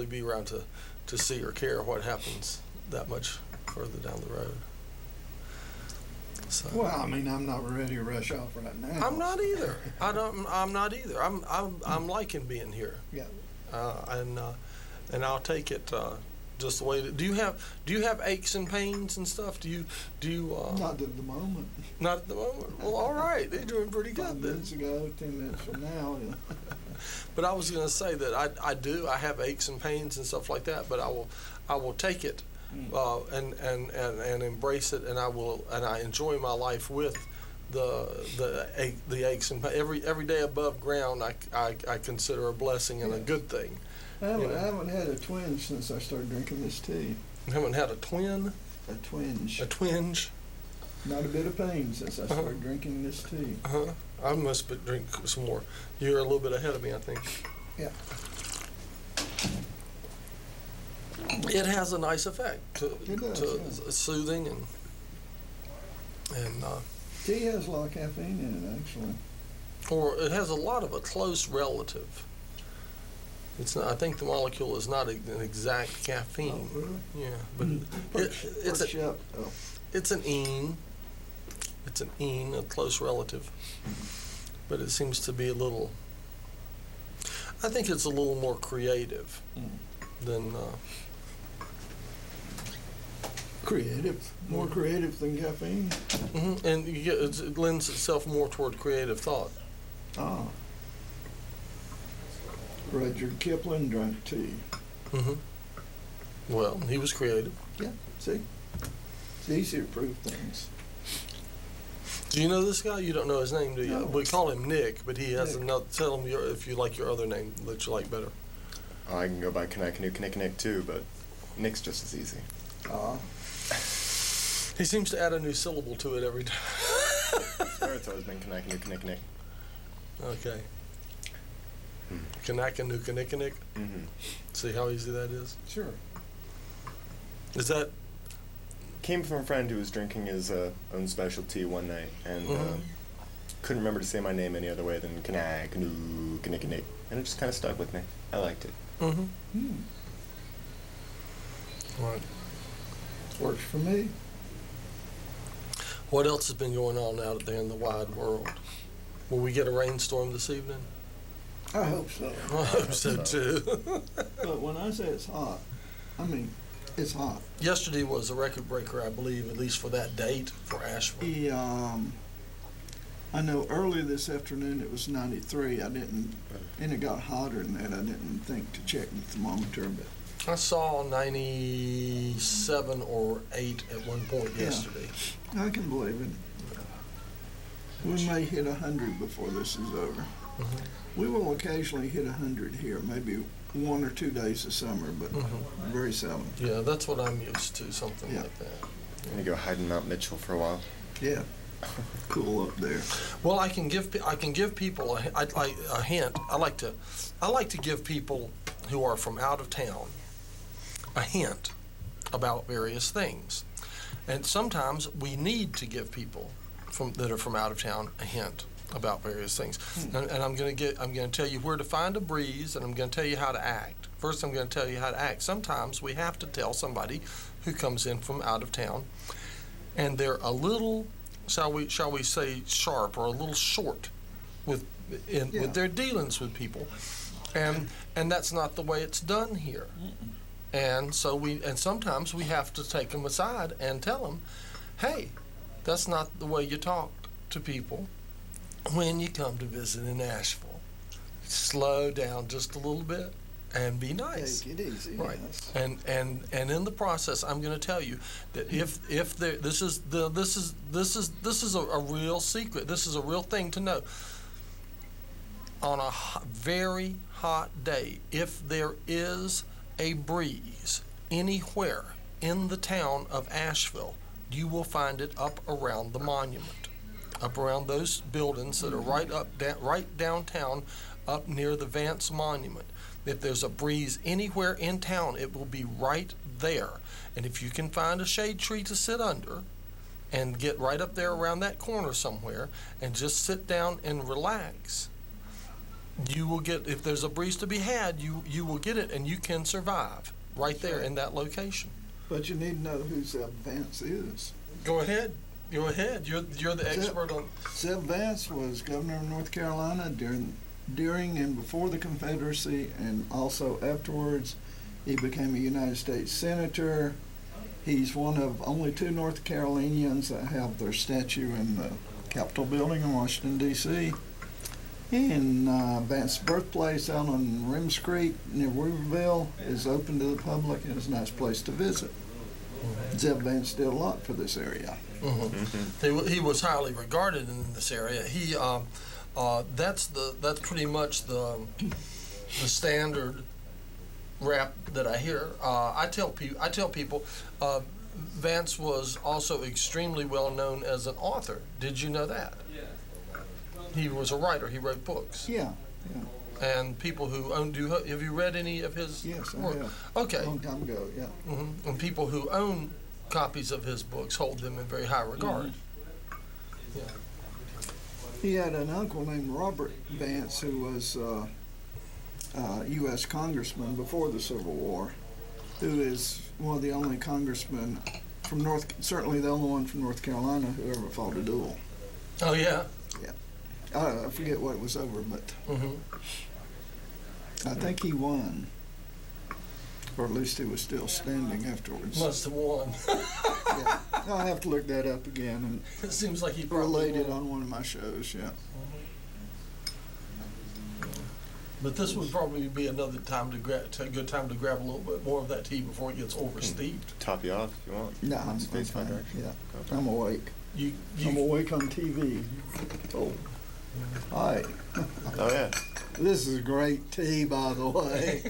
really be around to see or care what happens that much further down the road. So. Well, I mean, I'm not ready to rush off right now. I'm not either. I'm not either. I'm liking being here. Yeah. And I'll take it just the way. Do you have aches and pains and stuff? Do you? Not at the moment. Not at the moment. Well, all right. They're doing pretty good. 5 minutes ago, 10 minutes from now. Yeah. But I was going to say that I do. I have aches and pains and stuff like that. But I will take it. And embrace it, and I enjoy my life with the aches and pains. Every day above ground I consider a blessing and a good thing. I haven't had a twinge since I started drinking this tea. You haven't had a twin? A twinge. A twinge? Not a bit of pain since I started drinking this tea. I must drink some more. You're a little bit ahead of me, I think. Yeah. It has a nice effect It does, soothing and tea has a lot of caffeine in it, actually. Or it has a lot of a close relative. It's not, I think the molecule is not an exact caffeine. Oh, really? Yeah, but it's an ene. It's an ene, a close relative. But it seems to be a little. I think it's a little more creative than. More creative than caffeine. And it lends itself more toward creative thought. Ah. Rudyard Kipling drank tea. Well, he was creative. Yeah, see? It's easy to prove things. Do you know this guy? You don't know his name, do you? No. We call him Nick, but he has another. Tell him if you like your other name that you like better. I can go by Nick too, but Nick's just as easy. He seems to add a new syllable to it every time. I swear it's always been Nick. Okay. Kanakanukanikanick. See how easy that is? Sure. Is that? Came from a friend who was drinking his own specialty one night and couldn't remember to say my name any other way than Kanakanukanikanick, and it just kind of stuck with me. I liked it. Right. Works for me. What else has been going on out there in the wide world? Will we get a rainstorm this evening? I hope so. I hope so too. But when I say it's hot, I mean it's hot. Yesterday was a record breaker, I believe, at least for that date for Asheville. I know early this afternoon it was 93. And it got hotter than that. I didn't think to check the thermometer, but I saw 97 or 8 at one point yesterday. I can believe it. We may hit 100 before this is over. We will occasionally hit 100 here, maybe 1 or 2 days of summer, but very seldom. Yeah, that's what I'm used to, something like that. I'm gonna go hide in Mount Mitchell for a while. Yeah, cool up there. Well, I can give people a hint. I like to give people who are from out of town a hint about various things, and sometimes we need to give people that are from out of town a hint about various things. And I'm going to tell you where to find a breeze, and I'm going to tell you how to act. First, I'm going to tell you how to act. Sometimes we have to tell somebody who comes in from out of town, and they're a little, shall we say, sharp or a little short with their dealings with people, and that's not the way it's done here. And so sometimes we have to take them aside and tell them, hey, that's not the way you talk to people when you come to visit in Asheville. Slow down just a little bit and be nice. Take it easy. Right. Yes. And in the process, I'm going to tell you that if this is a real secret. This is a real thing to know. On a very hot day, if there is a breeze anywhere in the town of Asheville, you will find it up around the monument, up around those buildings that are right downtown, up near the Vance Monument. If there's a breeze anywhere in town, it will be right there. And if you can find a shade tree to sit under and get right up there around that corner somewhere and just sit down and relax, You will get, if there's a breeze to be had, you will get it, and you can survive right there in that location. But you need to know who Zeb Vance is. Go ahead. Go ahead. You're the expert on. Zeb Vance was governor of North Carolina during and before the Confederacy, and also afterwards. He became a United States Senator. He's one of only 2 North Carolinians that have their statue in the Capitol building in Washington, D.C. And Vance's birthplace out on Rims Creek near Weaverville is open to the public and is a nice place to visit. Zeb Vance did a lot for this area. He was highly regarded in this area. He that's pretty much the standard rap that I hear. I tell people Vance was also extremely well known as an author. Did you know that? He was a writer. He wrote books. Yeah. And people who own, have you read any of his work? I have. Okay. A long time ago, yeah. And people who own copies of his books hold them in very high regard. Yeah. He had an uncle named Robert Vance who was U.S. congressman before the Civil War, who is one of the only congressmen from certainly the only one from North Carolina who ever fought a duel. Oh, yeah? Yeah. I forget what it was over, but I think he won. Or at least he was still standing afterwards. Must have won. Yeah. I'll have to look that up again and It seems like he relate it won. on one of my shows, yeah. But this would probably be another time a good time to grab a little bit more of that tea before it gets oversteeped. Top you off if you want. No, I'm Face my fine. direction. Yeah. Okay. I'm awake. I'm awake on TV. Oh. Hi. Oh yeah. This is great tea, by the way.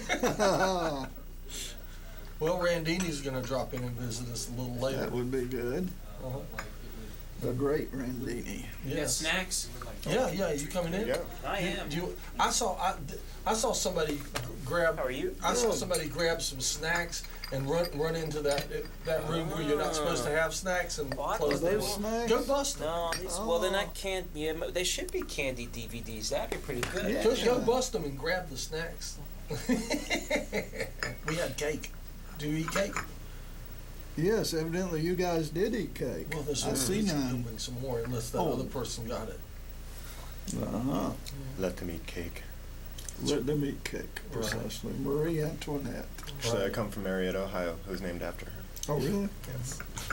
Well, Randini's going to drop in and visit us a little later. That would be good. Uh-huh. The great Randini. You got Yes. snacks? Yeah. You coming in? Yeah. I am. I saw somebody grab. How are you? I saw somebody grab some snacks and run into that room where you're not supposed to have snacks and What? close the Are door. those snacks? Go bust them. No, well they're not candy. Yeah, they should be candy DVDs. That'd be pretty good. Yeah. Go bust them and grab the snacks. We had cake. Do you eat cake? Yes, evidently you guys did eat cake. Well, there's I see none. building some more unless that Oh. other person got it. Uh-huh. Let them eat cake. Let them eat cake, precisely. Marie Antoinette. Actually, I Right. come from Marietta, Ohio. It was named after her. Oh, really?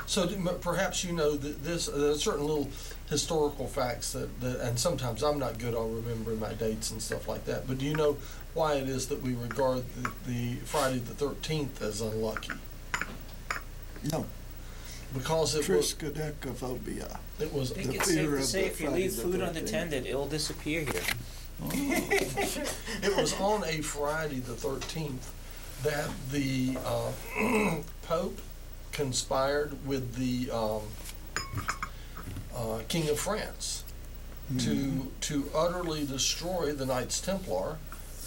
So perhaps you know that there's certain little historical facts that, and sometimes I'm not good on remembering my dates and stuff like that, but do you know why it is that we regard the Friday the 13th as unlucky? No. Because it was, Triskaidekaphobia. it was, I think The it's safe fear to of say the if you Friday leave the food 13th. unattended, it'll disappear here. it was on a Friday the 13th that the Pope conspired with the King of France to utterly destroy the Knights Templar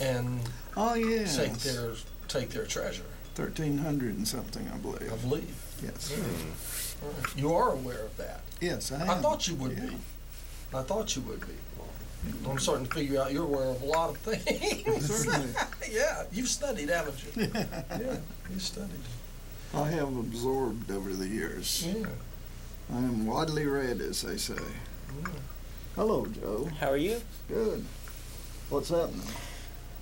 and Oh, yes. take their treasure. 1300 and something, I believe. I believe. Yes. Right. You are aware of that. Yes, I am. I thought you would Yeah. be. I thought you would be. I'm starting to figure out you're aware of a lot of things. Certainly. Yeah, you've studied, haven't you? Yeah, you've studied. I have absorbed over the years. Yeah. I am widely read, as they say. Yeah. Hello, Joe. How are you? Good. What's happening?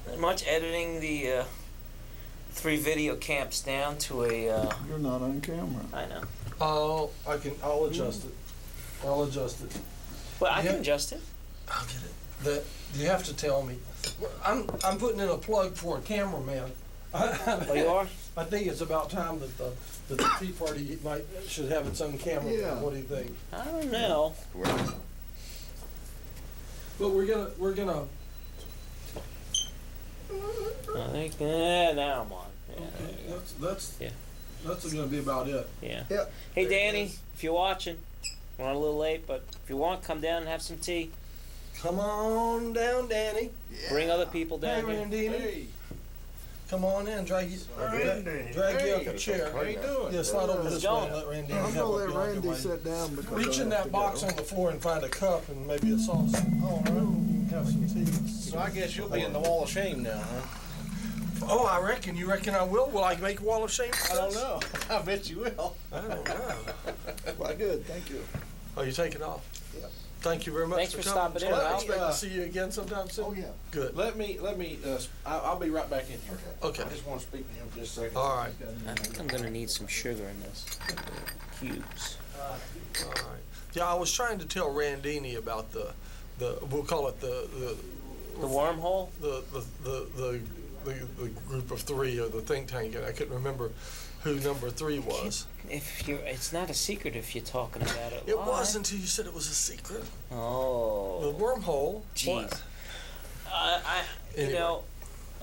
Not much, editing the 3 video camps down to a. You're not on camera. I know. I'll adjust it. I'll adjust it. Well, I Yeah. can adjust it. I'll get it. That you have to tell me. I'm putting in a plug for a cameraman. Oh, you are? I think it's about time that the Tea Party should have its own cameraman. Yeah. What do you think? I don't know. But we're gonna. I think. Now I'm on. Yeah. There you go. That's Yeah. That's gonna be about it. Yeah. Yeah. Hey, There it Danny, is. if you're watching, we're on a little late, but if you want, come down and have some tea. Come on down, Danny. Bring other people Hey, down here. Randini. Come on in. Drag you up a chair. How you Yeah, slide over Let's this go. way and let Randy I'm have gonna a let Bianca Randy way. sit down because Reach I in have that to box go. on the floor and find a cup and maybe a sauce. Oh, no. You can have some tea. So I guess you'll be in the wall of shame now, huh? Oh, I reckon. You reckon I will? Will I make a wall of shame? I don't know. I bet you will. I don't know. Well, good, thank you. Oh, you take it off? Yep. Thank you very much Thanks for coming. stopping in, I Ralph. expect to see you again sometime soon. Oh, yeah. Good. Let me, I'll be right back in here. Okay. I just want to speak to him for just a second. All right. I think I'm gonna need some sugar in this. Cubes. All right. Yeah, I was trying to tell Randini about the we'll call it the wormhole? the group of three, or the think tank, and I couldn't remember who number 3 was. It's not a secret if you're talking about it. It live. was until you said it was a secret. Oh. The wormhole. Jeez. What? Anyway.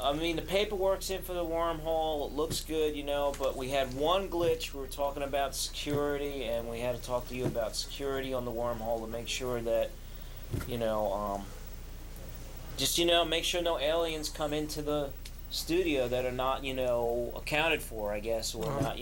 I mean, the paperwork's in for the wormhole. It looks good, but we had one glitch. We were talking about security, and we had to talk to you about security on the wormhole to make sure that, make sure no aliens come into the studio that are not, accounted for, I guess, or not,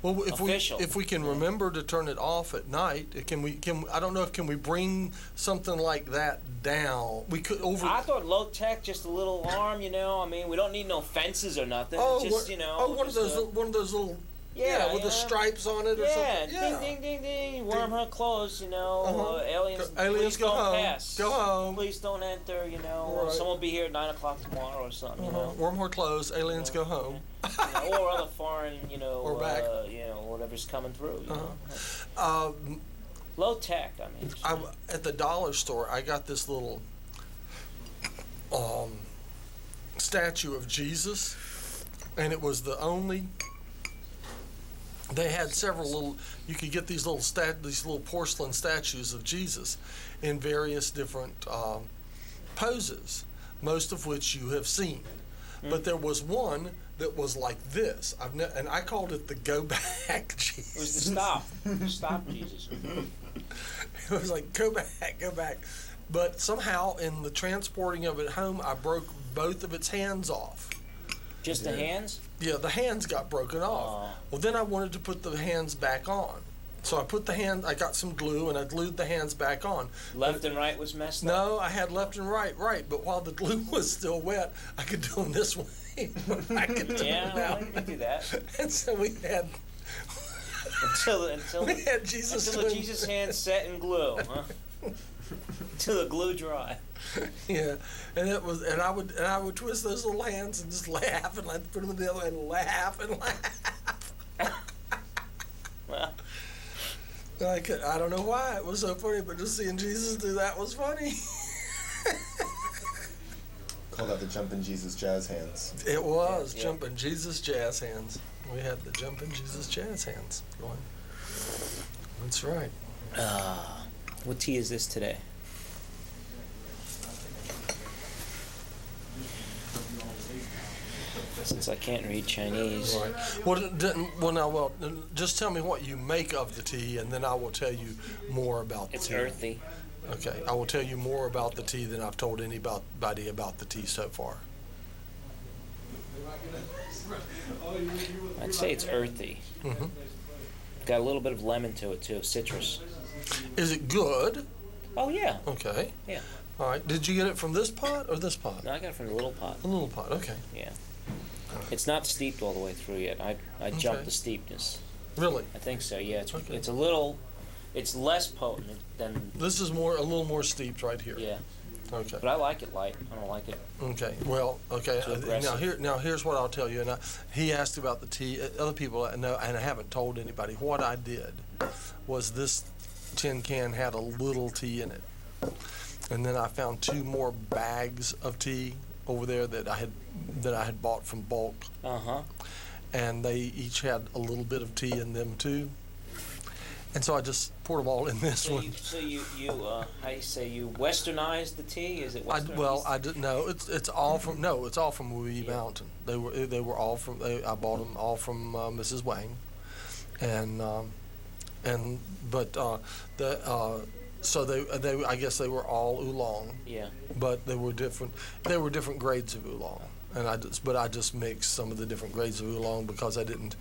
Well, official. if we can remember to turn it off at night, I don't know if can we bring something like that down? We could over. I thought low tech, just a little alarm, I mean, we don't need no fences or nothing. Oh, just, one of those little. Yeah, with the stripes on it or something. Yeah, ding, ding, ding, ding. Wormhole closed, aliens Aliens please go don't home. pass. Go home. Please don't enter, Right. Someone will be here at 9 o'clock tomorrow or something, Wormhole closed. Aliens go home. or other foreign, Or back. Whatever's coming through, Um, Low tech, I mean. At the dollar store, I got this little statue of Jesus, and it was the only. They had several little. You could get these little porcelain statues of Jesus in various different poses, most of which you have seen. But there was one that was like this. And I called it the Go Back Jesus. It was the stop Jesus. It was like go back. But somehow in the transporting of it home, I broke both of its hands off. Just the hands? Yeah, the hands got broken off. Aw. Well, then I wanted to put the hands back on. So I got some glue and I glued the hands back on. Left and right was messed up? No, I had left and right. But while the glue was still wet, I could do them this way. I could do Yeah, them now. well, you can do that. And so we had Until we had Jesus the doing- Jesus hand set in glue, huh? Until the glue dry. Yeah, and I would twist those little hands and just laugh, and I'd put them in the other way and laugh and laugh. Well, I don't know why it was so funny, but just seeing Jesus do that was funny. Call that the Jumpin' Jesus Jazz Hands. It was Yeah. jumping Jesus jazz hands. We had the jumping Jesus jazz hands going. That's right. what tea is this today? Since I can't read Chinese. Right. Just tell me what you make of the tea, and then I will tell you more about the It's tea. earthy. Okay, I will tell you more about the tea than I've told anybody about the tea so far. I'd say it's earthy. Mm-hmm. Got a little bit of lemon to it too, citrus. Is it good? Oh yeah. Okay. Yeah. All right. Did you get it from this pot or this pot? No, I got it from the little pot. A little pot. Okay. Yeah. It's not steeped all the way through yet. I jumped the steepness. Really? I think so. Yeah. Okay. It's a little. It's less potent than. This is a little more steeped right here. Yeah. Okay. But I like it light. I don't like it. Okay. Well. Okay. Too aggressive. Now here's what I'll tell you. And he asked about the tea. Other people know, and I haven't told anybody. What I did was this tin can had a little tea in it, and then I found 2 more bags of tea over there that I had bought from bulk, and they each had a little bit of tea in them too. And so I just poured them all in this one. So you how do you say, you westernized the tea? Is it westernized? I didn't know. It's all from Wee Mountain. They were all from. I bought them all from Mrs. Wang, so they I guess they were all oolong. Yeah. But they were different. They were different grades of oolong, and I just mixed some of the different grades of oolong because I didn't.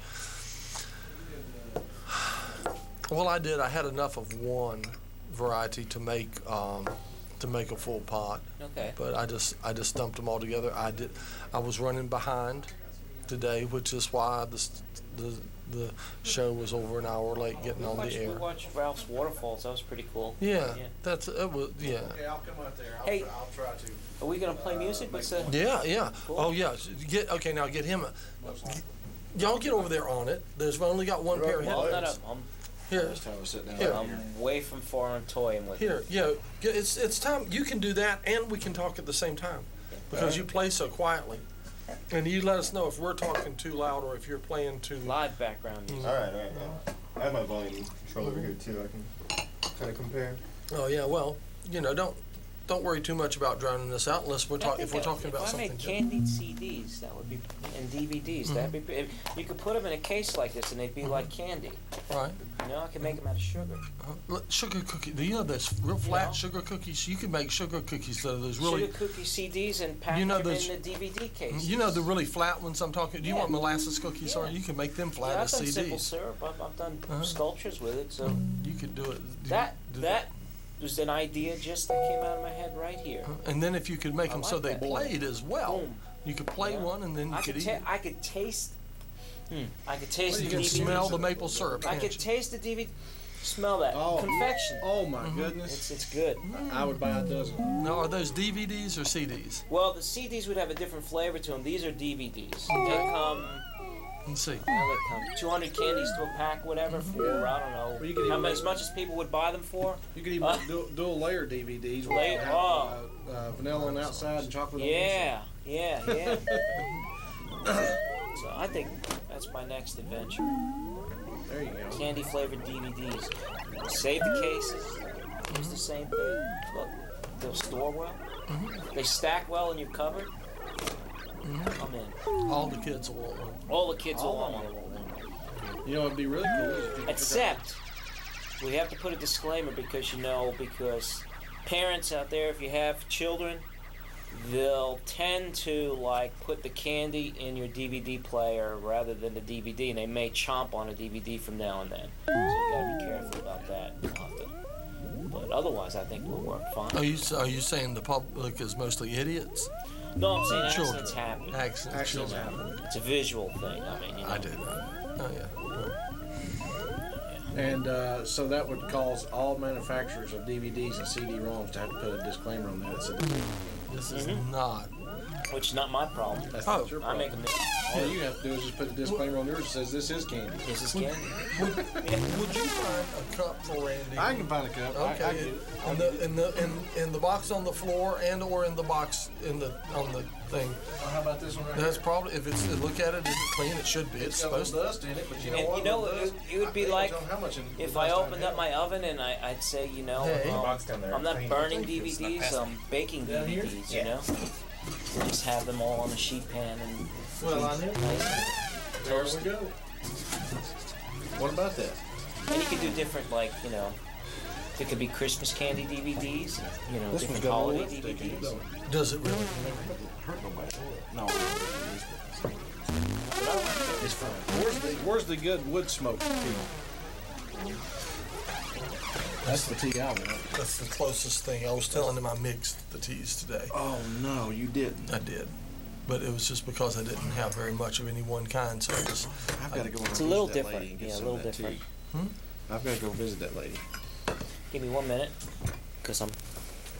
Well, I did. I had enough of one variety to make to make a full pot. Okay. But I just dumped them all together. I was running behind today, which is why the show was over an hour late getting on the We air. watched Ralph's Waterfalls. That was pretty cool. Yeah, Yeah. it was. Yeah. Okay, I'll come out there. Hey. I'll try to. Are we gonna play music? What's the? Yeah. Cool. Oh yeah. Now get him. Y'all get over there on it. There's only got one pair of Well, headphones. Here. Just have a sit down. Here. I'm way from far and toying with Here, it's time. You can do that, and we can talk at the same time, because you play so quietly, and you let us know if we're talking too loud or if you're playing too. live background music. All right. I have my volume control over here too. I can kind of compare. Oh yeah, well, don't worry too much about drowning us out unless we're talking. If we're talking about if I something. made candied CDs, that would be, and DVDs, that'd be. You could put them in a case like this, and they'd be like candy. Right. You know, I could make them out of sugar. Sugar cookie. Do you know those real flat sugar cookies? You can make sugar cookies that are those really. Sugar cookie CDs and package You know them those- in the DVD case. You know the really flat ones I'm talking. Do you Yeah. want molasses cookies? Or Yeah. you can make them flat Yeah, I've as done simple CDs. syrup. I've done sculptures with it. So You could do it. that was an idea just that came out of my head right here. And then if you could make I them like so they that. played as well, Boom. you could play Yeah. one and then you could eat. I could taste. I could taste You the can DVD. smell the maple syrup. I Can't could you? taste the DVD. Smell that Oh. confection. Oh my goodness. It's good. I would buy a dozen. Now, are those DVDs or CDs? Well, the CDs would have a different flavor to them. These are DVDs. They come. Let's see. Well, they come 200 candies to a pack, whatever. For I don't know Well, you could how even much, make- as much as people would buy them for. You could even make dual layer DVDs. where Layer- you have, vanilla on the outside and chocolate on the inside. Yeah. So I think that's my next adventure. There you go. Candy flavored DVDs. Save the cases. Use the same thing. Look, they'll store well. They stack well in your cupboard. I'm in. All the kids will want one. All the kids will want one. You know, it'd be really cool. If you could Except, we have to put a disclaimer because parents out there, if you have children, they'll tend to put the candy in your DVD player rather than the DVD, and they may chomp on a DVD from now and then. So you gotta be careful about that. But otherwise, I think we'll work fine. Are you saying the public is mostly idiots? No, I'm saying Children. accidents happen. Accidents. Accidents Children. It's a visual thing. I mean, you know. I did that. Oh yeah. And so that would cause all manufacturers of DVDs and CD-ROMs to have to put a disclaimer on that that said, This is not. Which is not my problem. that's Oh. not your I problem. make a mix. All you have to do is just put a disclaimer on yours that says this is candy. This is candy. Would you find a cup for Randy? I can find a cup. I Okay. get it. In the box on the floor and or in the box on the thing. Well, how about this one right That's here? probably if it's look at it, is it clean? It should be. It's It's got a supposed little to. dust in it, but you know And what? you know, Little dust, it would I be can't like tell how much in if the I dust opened up my oven and I'd say, Hey. Box down there. I'm not Clean. burning Thank you. It's not DVDs, past I'm baking Down here? DVDs, you know? Just have them all on a sheet pan and Well, I know. There we go. What about that? and you could do different, there could be Christmas candy DVDs, and, This one's different got a holiday little lipstick in it, DVDs. don't it? Does it really? Hurt nobody. No. It's fine. Where's the good wood smoke tea? That's the tea I want. That's the closest thing. I was telling him I mixed the teas today. Oh no, you didn't. I did, but it was just because I didn't have very much of any one kind. So I just I've got to go. It's a little different. Yeah, a little different. I've got to go visit that lady. Give me 1 minute, because I'm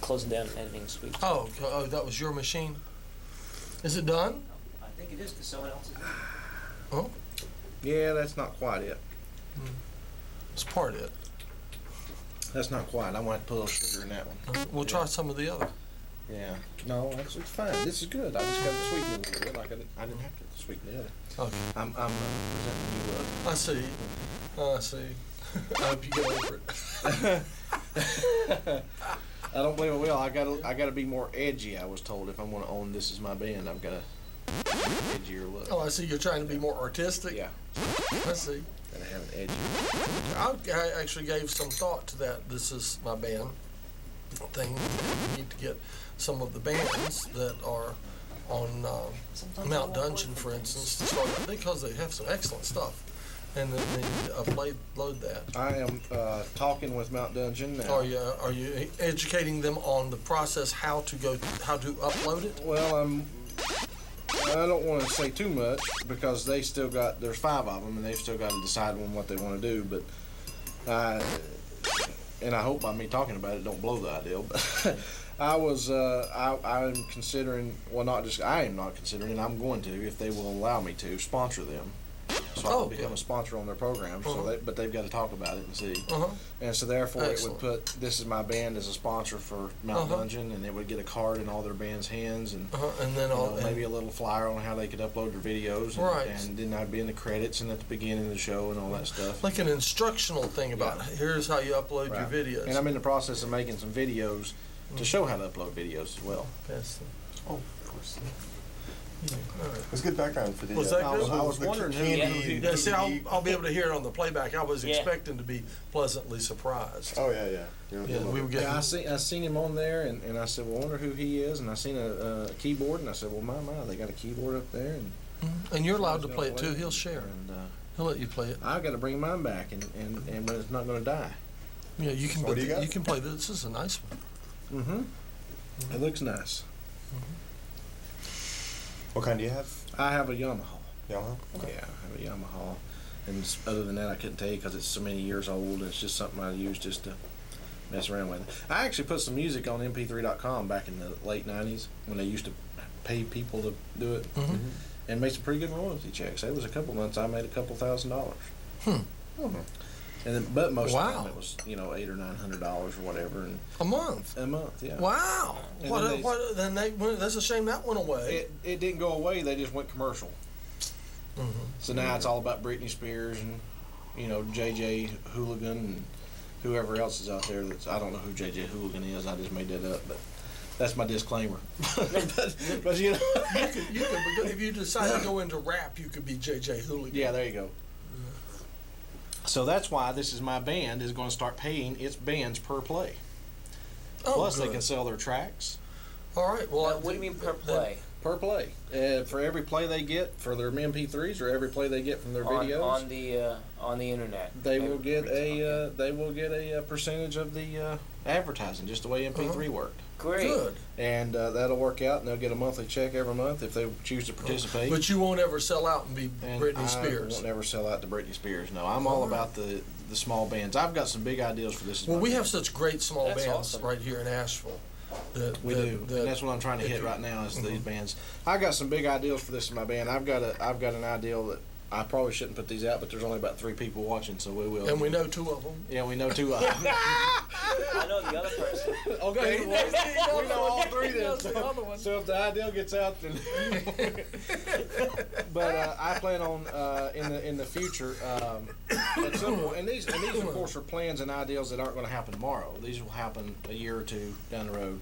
closing down editing suite. oh, that was your machine. Is it done? I think it is, because someone else is. Oh, Yeah, that's not quite it. it's part of it. That's not quite. I want to put a little sugar in that one. We'll try some of the other. Yeah. No, it's fine. This is good. I just got to sweeten it a little bit. I didn't have to sweeten the other. Okay. I'm presenting you I see. I see. I hope you get over it. I don't believe I will. I gotta be more edgy. I was told if I'm going to own This Is My Band, I've got a edgier look. Oh, I see. You're trying to be more artistic. Yeah, I see. gotta have an edgy. I actually gave some thought to that. This is my band thing. We need to get some of the bands that are on Mount Dungeon, for instance, to start because they have some excellent stuff. and then load that. I am talking with Mount Dungeon now. Are you educating them on the process how to upload it? Well, I don't want to say too much because they still got, there's 5 of them and they've still got to decide on what they want to do, but and I hope by me talking about it don't blow the idea, but I'm considering, well, I am not considering, I'm going to, if they will allow me to, sponsor them. So I can become a sponsor on their program, but they've got to talk about it and see. And so therefore Excellent. it would put This Is My Band as a sponsor for Mount Dungeon, and it would get a card in all their band's hands, and, and then maybe a little flyer on how they could upload their videos, and then I'd be in the credits and at the beginning of the show and all that stuff. like an instructional thing about here's how you upload your videos. And I'm in the process of making some videos to show how to upload videos as well. Oh, of course. It was good background for the. Was that good? I was wondering who. Yeah, see, I'll be able to hear it on the playback. I was expecting to be pleasantly surprised. Oh yeah. We were getting. I seen him on there, and I said, well, I wonder who he is, and I seen a keyboard, and I said, well, my, they got a keyboard up there, and you're allowed to play it too. He'll share, and he'll let you play it. I got to bring mine back, and when it's not going to die. Yeah, you can. So what do you got? You can play this. This is a nice one. It looks nice. What kind do you have? I have a Yamaha. Yamaha? Okay. Yeah, I have a Yamaha. And other than that, I couldn't tell you because it's so many years old, and it's just something I use just to mess around with. I actually put some music on mp3.com back in the late 90s when they used to pay people to do it, and made some pretty good royalty checks. It was a couple months I made a couple $1,000s. And then, but most of the time it was $800 or $900 or whatever, and a month. Yeah. Wow. Then that's a shame that went away. It didn't go away. They just went commercial. So now it's all about Britney Spears and JJ Hooligan and whoever else is out there. I don't know who JJ Hooligan is. I just made that up, but that's my disclaimer. but you could, if you decide to go into rap, you could be JJ Hooligan. Yeah, there you go. So that's why This Is My Band is going to start paying its bands per play. Plus, they can sell their tracks. All right. Well, what do you mean per play? Per play, for every play they get for their MP3s, or every play they get from their videos on the internet, they will get a percentage of the advertising, just the way MP3 worked. Great. Good. And that'll work out, and they'll get a monthly check every month if they choose to participate. But you won't ever sell out and be Britney Spears. I won't ever sell out to Britney Spears. No, I'm all about the small bands. I've got some big ideas for this. Well, we have such great small bands right here in Asheville. We do. And that's what I'm trying to hit right now is these bands. I got some big ideas for This Is My Band. I've got an idea that I probably shouldn't put these out, but there's only about 3 people watching, so we will. And we know 2 of them. Yeah, we know 2 of them. I know the other person. Okay, we know all 3 then. So if the idea gets out, then. But I plan on in the future at some point, and these of course are plans and ideals that aren't going to happen tomorrow. These will happen a year or 2 down the road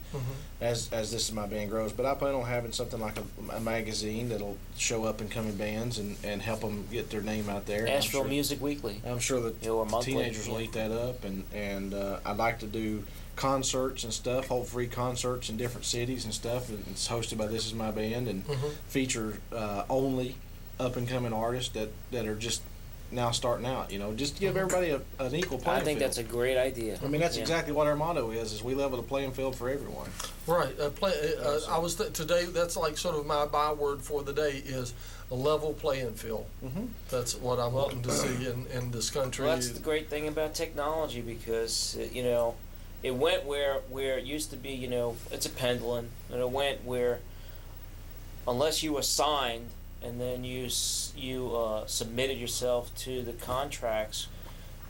as This Is My Band grows. But I plan on having something like a magazine that'll show up and coming bands and help them get their name out there. Asheville Music Weekly. I'm sure that teenagers will eat that up, and I'd like to do concerts and stuff, hold free concerts in different cities and stuff, and it's hosted by This Is My Band, and feature only up and coming artists that are just now starting out. Just to give everybody an equal playing field. I think that's a great idea. I mean, that's exactly what our motto is we level the playing field for everyone. Right. I was today. That's like sort of my byword for the day is a level playing field. That's what I'm wanting to see in this country. Well, that's the great thing about technology, because it went where it used to be. It's a pendulum, and it went where unless you were signed and then you submitted yourself to the contracts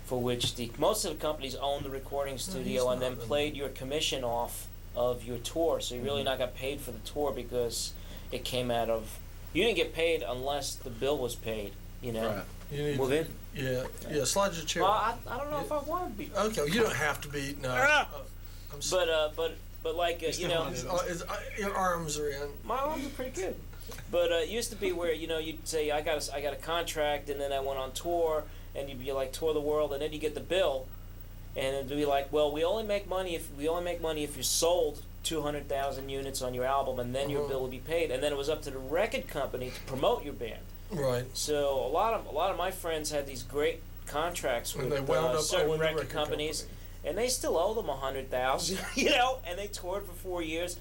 for which most of the companies owned the recording studio and then played your commission off of your tour. So you really not got paid for the tour because it came out of. You didn't get paid unless the bill was paid. Right. Move in. Yeah. Slide your chair. Well, I don't know if I want to be. Okay, you don't have to be. No. But like your arms are in. My arms are pretty good. But it used to be where you'd say I got a contract, and then I went on tour, and you'd be like tour the world, and then you get the bill, and it'd be like, well, we only make money if you sold 200,000 units on your album, and then your bill would be paid, and then it was up to the record company to promote your band. Right. So a lot of my friends had these great contracts And with they wound up certain owing the record companies, and they still owe them $100,000. And they toured for 4 years,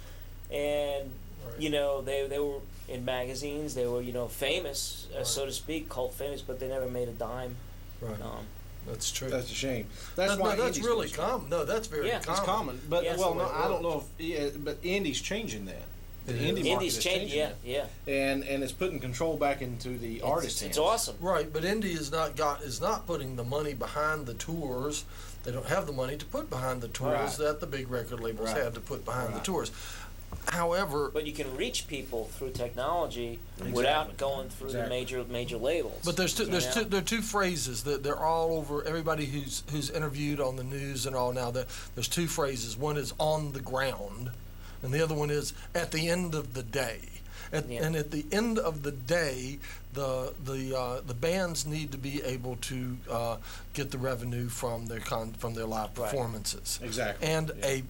and Right. they were in magazines. They were famous, so to speak, cult famous, but they never made a dime. Right. That's true. That's a shame. That's why that's Indy's really doing common. No, that's very Yeah. common. It's common, but Yeah, well, so no, it I don't works. know if, but Indy's changing that. The It indie is. market Indies is changed, changing yeah, that. And it's putting control back into the artist's It's hands. awesome. Right, but Indy is not putting the money behind the tours. They don't have the money to put behind the tours Right. that the big record labels Right. had to put behind the Right. tours. However, But you can reach people through technology Exactly. without going through Exactly. the major labels. but there you are two phrases that they're all over. Everybody who's interviewed on the news and all now, there's two phrases. One is on the ground, and the other one is at the end of the day. Yeah. And at the end of the day, the bands need to be able to get the revenue from their live Right. performances. Exactly. And Yeah.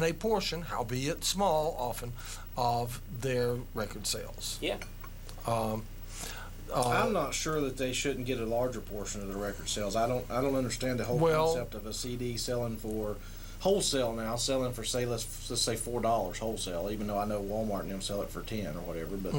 a portion, howbeit small, often of their record sales. Yeah. I'm not sure that they shouldn't get a larger portion of the record sales. I don't understand the whole Well- concept of a CD selling for wholesale now, selling for let's say $4 wholesale, even though I know Walmart and them sell it for 10 or whatever. But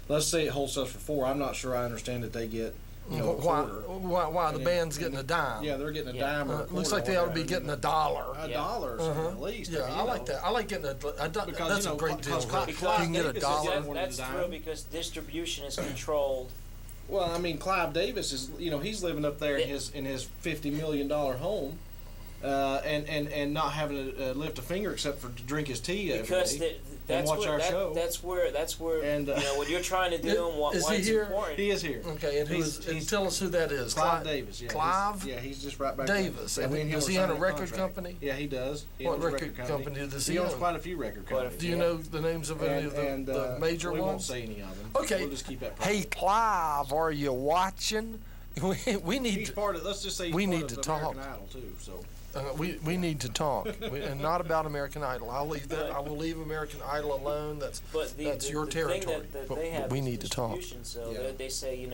let's say it wholesales for $4. I'm not sure I understand that they get a quarter. Why the band's getting a dime? Yeah, they're getting a Yeah. dime or a quarter. Looks like they ought to be getting a dollar. a Yeah. dollar or something at least. Yeah, I like that. I like getting that's a great deal. because You Clive can get a Davis is dollar. getting more than a That's dime. true because distribution is controlled. Well, I mean, Clive Davis is, he's living up there in Yeah. his $50 million home, and not having to lift a finger except for to drink his tea every Because day. that's watch where our show. that's where And, what you're trying to do and Is why he it's here? important. He is here. Okay, and He's tell us who that is. Clive Davis. Yeah, Clive he's just right back Davis. there. And Me him does were he own a signing record contract. company? Yeah, he does. He What owns a record company does he owns own? quite a few record Quite a companies. Do you know the names of any of the major we ones? won't say any of them. Okay. We'll just keep that Hey, private. Clive, are you watching? We need He's to, part of, let's just say he's we part need of to American talk. Idol too, so. we need to talk, and not about American Idol. I will leave American Idol alone. That's your the territory. thing that but they have we is need to talk. distribution, So Yeah. they say,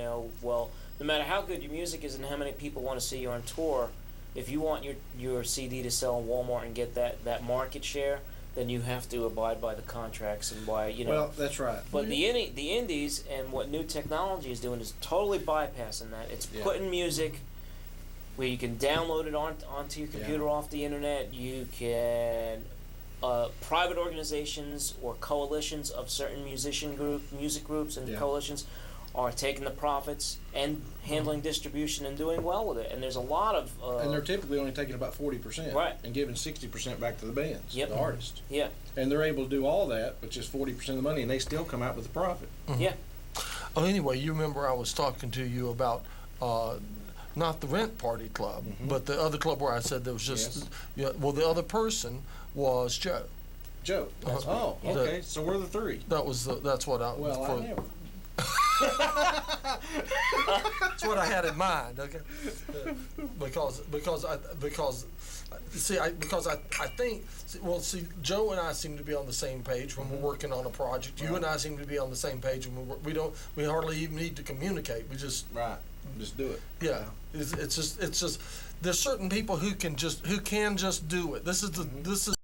well, no matter how good your music is and how many people want to see you on tour, if you want your CD to sell in Walmart and get that market share, then you have to abide by the contracts and by Well, that's right. But the indies and what new technology is doing is totally bypassing that. It's Yeah. putting music where you can download it onto your computer off the internet. You can private organizations or coalitions of certain music groups and Yeah. coalitions are taking the profits and handling distribution and doing well with it. And there's a lot of And they're typically only taking about 40%, Right. and giving 60% back to the bands, Yep. the artists. yeah. And they're able to do all that, which is 40% of the money, and they still come out with a profit. Yeah. Oh, anyway, you remember I was talking to you about not the Rent Party Club, but the other club where I said there was just Yes. yeah. Well, the other person was Joe. Joe. That's Oh, right. okay. So we're the three. That's what I. Well, I never. That's what I had in mind. Okay, because I think Joe and I seem to be on the same page when we're working on a project. You and I seem to be on the same page when we hardly even need to communicate. We just Right. Just do it. yeah. It's just there's certain people who can just do it. This is